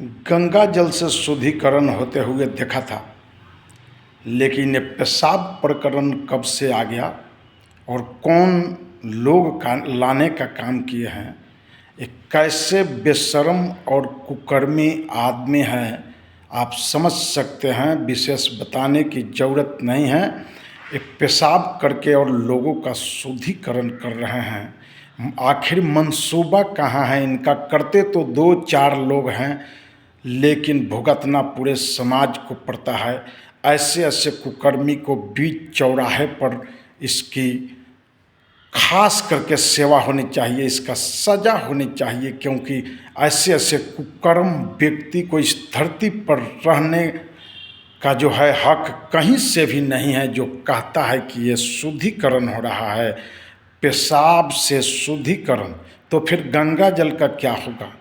गंगा जल से शुद्धिकरण होते हुए देखा था, लेकिन ये पेशाब प्रकरण कब से आ गया और कौन लोग लाने का काम किए हैं। ये कैसे बेशर्म और कुकर्मी आदमी है, आप समझ सकते हैं। विशेष बताने की ज़रूरत नहीं है। ये पेशाब करके और लोगों का शुद्धिकरण कर रहे हैं। आखिर मंसूबा कहाँ है इनका। करते तो 2-4 लोग हैं, लेकिन भुगतना पूरे समाज को पड़ता है। ऐसे ऐसे कुकर्मी को बीच चौराहे पर इसकी खास करके सेवा होनी चाहिए, इसका सज़ा होनी चाहिए, क्योंकि ऐसे ऐसे कुकर्म व्यक्ति को इस धरती पर रहने का जो है हक कहीं से भी नहीं है। जो कहता है कि ये शुद्धिकरण हो रहा है, पेशाब से शुद्धिकरण, तो फिर गंगा जल का क्या होगा।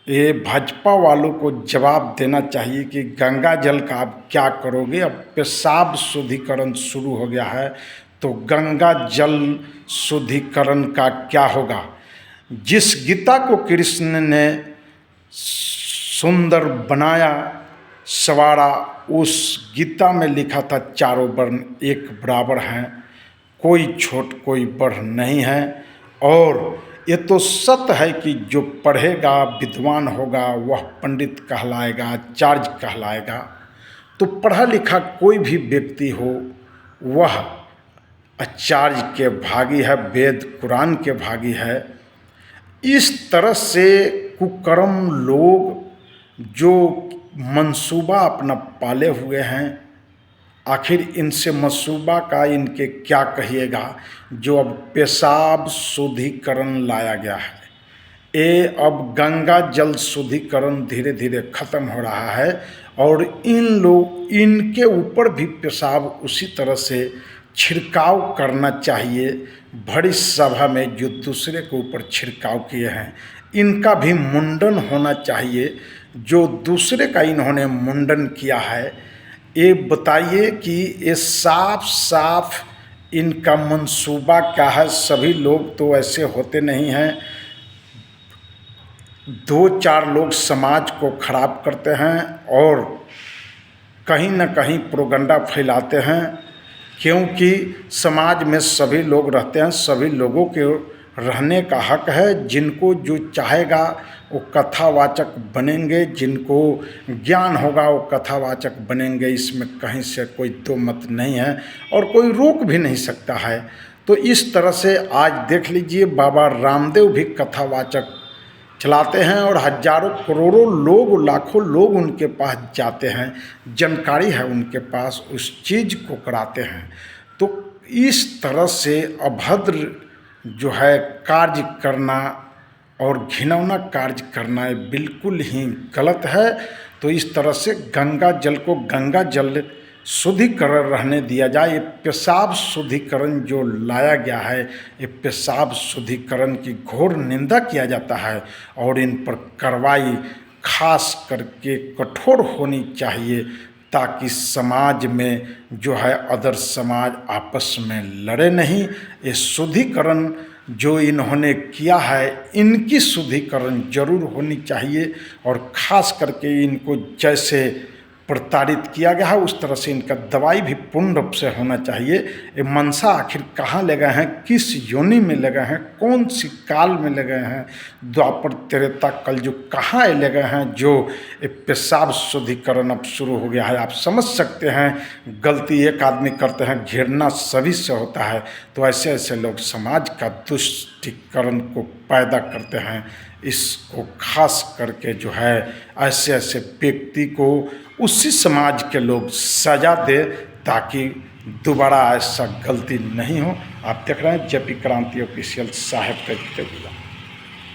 ये भाजपा वालों को जवाब देना चाहिए कि गंगा जल का आप क्या करोगे। अब पेशाब शुद्धिकरण शुरू हो गया है, तो गंगा जल शुद्धिकरण का क्या होगा। जिस गीता को कृष्ण ने सुंदर बनाया सवारा, उस गीता में लिखा था चारों वर्ण एक बराबर हैं, कोई छोट कोई बड़ नहीं है। और ये तो सत्य है कि जो पढ़ेगा विद्वान होगा वह पंडित कहलाएगा, आचार्य कहलाएगा। तो पढ़ा लिखा कोई भी व्यक्ति हो वह आचार्य के भागी है, वेद कुरान के भागी है। इस तरह से कुकर्म लोग जो मंसूबा अपना पाले हुए हैं, आखिर इनसे मंसूबा का इनके क्या कहिएगा। जो अब पेशाब शुद्धिकरण लाया गया है, ये अब गंगा जल शुद्धिकरण धीरे धीरे ख़त्म हो रहा है। और इनके ऊपर भी पेशाब उसी तरह से छिड़काव करना चाहिए। बड़ी सभा में जो दूसरे के ऊपर छिड़काव किए हैं, इनका भी मुंडन होना चाहिए। जो दूसरे का इन्होंने मुंडन किया है, ये बताइए कि ये साफ साफ इनका मंसूबा क्या है। सभी लोग तो ऐसे होते नहीं हैं। 2-4 लोग समाज को खराब करते हैं और कहीं न कहीं प्रोपगंडा फैलाते हैं, क्योंकि समाज में सभी लोग रहते हैं, सभी लोगों के रहने का हक है। जिनको जो चाहेगा वो कथावाचक बनेंगे, जिनको ज्ञान होगा वो कथावाचक बनेंगे। इसमें कहीं से कोई दो मत नहीं है और कोई रोक भी नहीं सकता है। तो इस तरह से आज देख लीजिए, बाबा रामदेव भी कथावाचक चलाते हैं और हजारों करोड़ों लोग, लाखों लोग उनके पास जाते हैं, जानकारी है उनके पास, उस चीज़ को कराते हैं। तो इस तरह से अभद्र जो है कार्य करना और घिनौना कार्य करना ये बिल्कुल ही गलत है। तो इस तरह से गंगा जल को गंगा जल शुद्धिकरण रहने दिया जाए। ये पेशाब शुद्धिकरण जो लाया गया है, ये पेशाब शुद्धिकरण की घोर निंदा किया जाता है और इन पर कार्रवाई खास करके कठोर होनी चाहिए, ताकि समाज में जो है अदर समाज आपस में लड़े नहीं। ये शुद्धिकरण जो इन्होंने किया है, इनकी शुद्धिकरण जरूर होनी चाहिए। और ख़ास करके इनको जैसे प्रताड़ित किया गया है, उस तरह से इनका दवाई भी पूर्ण रूप से होना चाहिए। ये मनसा आखिर कहाँ ले गए हैं, किस योनि में ले गए हैं, कौन सी काल में ले गए हैं, द्वापर त्रेता कलयुग कहाँ ले गए हैं, जो ये पेशाब शुद्धिकरण अब शुरू हो गया है। आप समझ सकते हैं, गलती एक आदमी करते हैं, घृणा सभी से होता है। तो ऐसे ऐसे लोग समाज का दुष्टिकरण को पैदा करते हैं। इसको खास करके जो है ऐसे ऐसे व्यक्ति को उसी समाज के लोग सजा दे, ताकि दोबारा ऐसा गलती नहीं हो। आप देख रहे हैं जेपी क्रांति ऑफिशियल साहेब का।